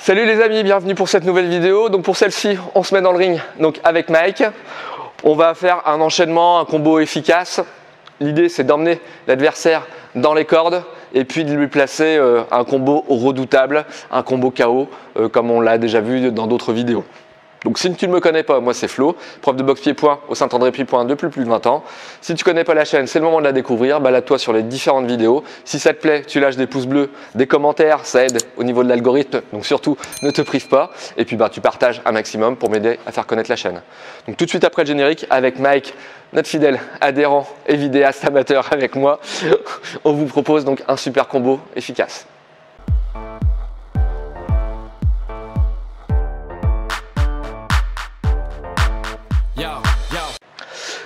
Salut les amis, bienvenue pour cette nouvelle vidéo. Donc pour celle-ci, on se met dans le ring donc avec Mike. On va faire un enchaînement, un combo efficace. L'idée, c'est d'emmener l'adversaire dans les cordes et puis de lui placer un combo redoutable, un combo KO, comme on l'a déjà vu dans d'autres vidéos. Donc si tu ne me connais pas, moi c'est Flo, prof de boxe pied-point au Saint-André Pied-Point depuis plus de 20 ans. Si tu ne connais pas la chaîne, c'est le moment de la découvrir. Balade-toi sur les différentes vidéos. Si ça te plaît, tu lâches des pouces bleus, des commentaires, ça aide au niveau de l'algorithme. Donc surtout, ne te prive pas. Et puis tu partages un maximum pour m'aider à faire connaître la chaîne. Donc tout de suite après le générique, avec Mike, notre fidèle adhérent et vidéaste amateur avec moi, on vous propose donc un super combo efficace.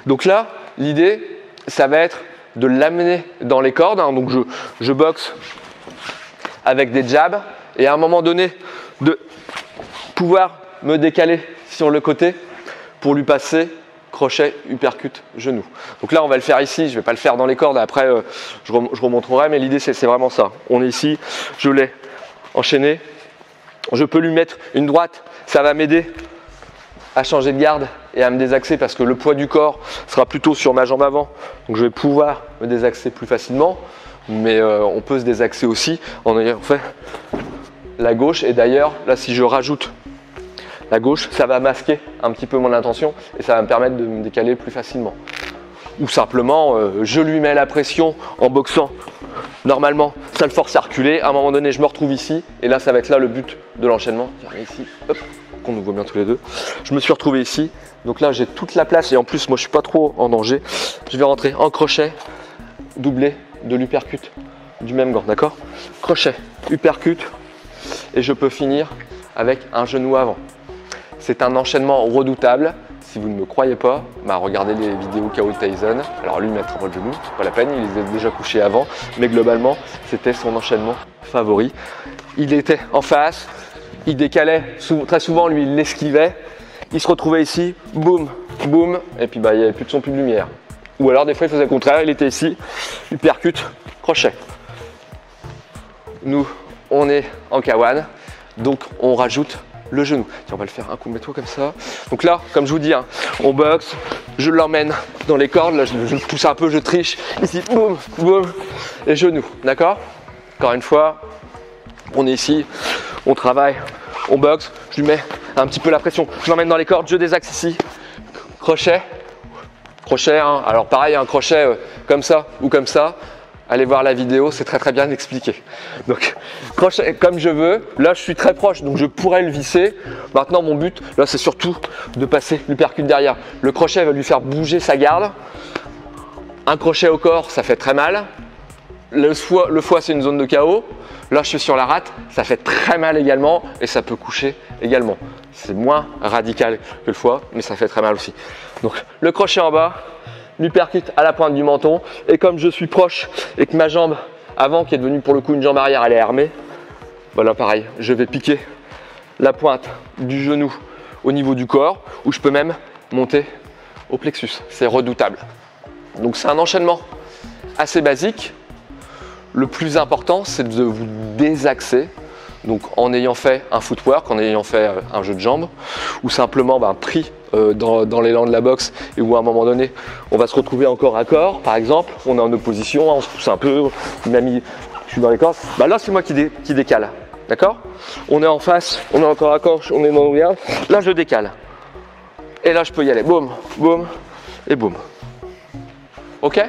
Donc là, l'idée, ça va être de l'amener dans les cordes. Donc je boxe avec des jabs et à un moment donné, de pouvoir me décaler sur le côté pour lui passer crochet, uppercut, genou. Donc là, on va le faire ici. Je ne vais pas le faire dans les cordes. Après, je remontrerai. Mais l'idée, c'est vraiment ça. On est ici. Je l'ai enchaîné. Je peux lui mettre une droite. Ça va m'aider à changer de garde et à me désaxer parce que le poids du corps sera plutôt sur ma jambe avant. Donc je vais pouvoir me désaxer plus facilement. Mais on peut se désaxer aussi en ayant fait la gauche. Et d'ailleurs, là, si je rajoute la gauche, ça va masquer un petit peu mon intention et ça va me permettre de me décaler plus facilement. Ou simplement, je lui mets la pression en boxant. Normalement, ça le force à reculer. À un moment donné, je me retrouve ici. Et là, ça va être là le but de l'enchaînement. Ici, hop, qu'on nous voit bien tous les deux. Je me suis retrouvé ici. Donc là, j'ai toute la place. Et en plus, moi, je ne suis pas trop en danger. Je vais rentrer en crochet, doublé de l'uppercut du même gant. D'accord? Crochet, uppercut. Et je peux finir avec un genou avant. C'est un enchaînement redoutable. Si vous ne me croyez pas, regardez les vidéos KO de Tyson. Alors lui, mettre pas le genou, c'est pas la peine, il les a déjà couchés avant. Mais globalement, c'était son enchaînement favori. Il était en face, il décalait, très souvent lui, il l'esquivait. Il se retrouvait ici, boum, boum, et puis il n'y avait plus de son, plus de lumière. Ou alors des fois, il faisait le contraire, il était ici, uppercut, crochet. Nous, on est en K1, donc on rajoute le genou. Tiens, on va le faire un coup, mets-toi comme ça. Donc là, comme je vous dis, on boxe, je l'emmène dans les cordes, là je le pousse un peu, je triche, ici, boum, boum, et genou, d'accord? Encore une fois, on est ici, on travaille, on boxe, je lui mets un petit peu la pression, je l'emmène dans les cordes, je désaxe ici, crochet, crochet, alors pareil, un crochet comme ça ou comme ça. Allez voir la vidéo, c'est très bien expliqué. Donc, crochet comme je veux. Là, je suis très proche, donc je pourrais le visser. Maintenant, mon but, là, c'est surtout de passer l'uppercut derrière. Le crochet va lui faire bouger sa garde. Un crochet au corps, ça fait très mal. Le foie, c'est une zone de KO. Là, je suis sur la rate, ça fait très mal également et ça peut coucher également. C'est moins radical que le foie, mais ça fait très mal aussi. Donc, le crochet en bas. L'uppercut à la pointe du menton, et comme je suis proche et que ma jambe avant, qui est devenue pour le coup une jambe arrière, elle est armée, voilà pareil, je vais piquer la pointe du genou au niveau du corps, où je peux même monter au plexus. C'est redoutable. Donc c'est un enchaînement assez basique. Le plus important, c'est de vous désaxer. Donc en ayant fait un footwork, en ayant fait un jeu de jambes, ou simplement pris dans l'élan de la boxe et où à un moment donné, on va se retrouver en corps à corps, par exemple, on est en opposition, on se pousse un peu, il m'a mis, je suis dans les cordes, là c'est moi qui décale, d'accord? On est en face, on est en corps à corps, on est dans le regard, là je décale. Et là je peux y aller, boum, boum et boum. Ok?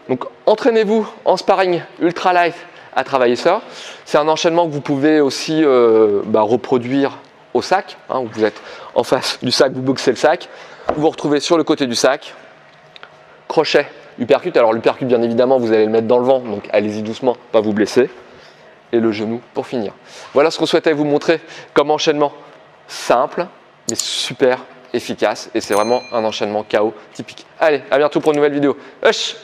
Donc entraînez-vous en sparring ultra light à travailler ça. C'est un enchaînement que vous pouvez aussi reproduire au sac. Où vous êtes en face du sac, vous boxez le sac. Vous vous retrouvez sur le côté du sac. Crochet, uppercut. Alors l'uppercut, bien évidemment, vous allez le mettre dans le vent. Donc allez-y doucement, pas vous blesser. Et le genou pour finir. Voilà ce qu'on souhaitait vous montrer comme enchaînement simple, mais super efficace. Et c'est vraiment un enchaînement KO typique. Allez, à bientôt pour une nouvelle vidéo. Hush!